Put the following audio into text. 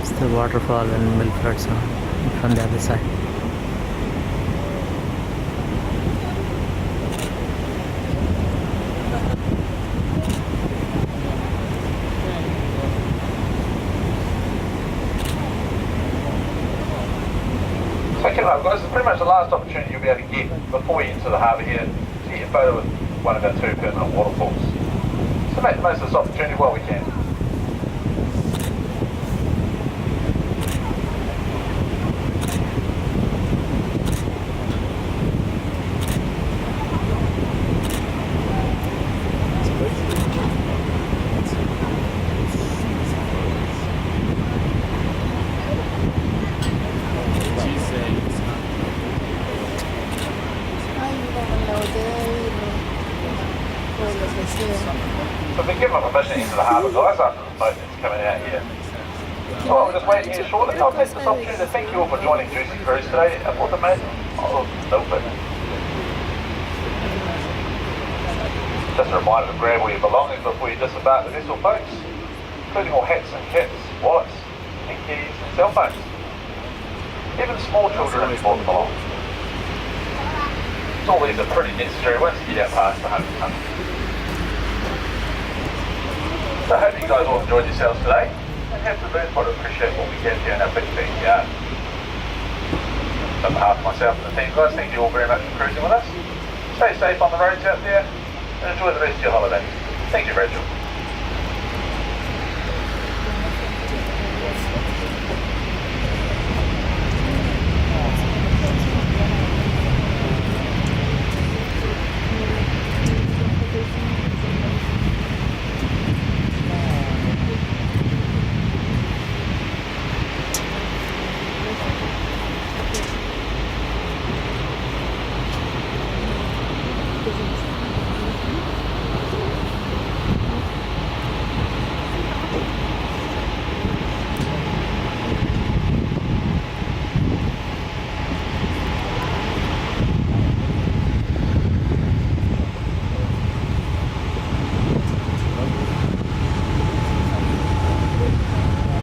It's the waterfall in Milford, so from the other side. So keep up guys, it's pretty much the last opportunity you'll be able to get before you enter the harbour here to get your photo with one of our two permanent waterfalls. So make the most of this opportunity while we can. So we've been given permission into the harbour guys after the boat that's coming out here. So I'll just wait here shortly. I'll take this opportunity to thank you all for joining Juicy Cruise today aboard the main of Milford. Just a reminder to grab all your belongings before you disembark the vessel folks, including all hats and caps, wallets, and keys and cell phones. Even small children if you brought them along. So all these are pretty necessary once you get out past the home country. So I hope you guys all enjoyed yourselves today and have the moon to appreciate what we have here in our big backyard. On behalf of myself and the team guys, thank you all very much for cruising with us. Stay safe on the roads out there and enjoy the rest of your holiday. Thank you, Rachel.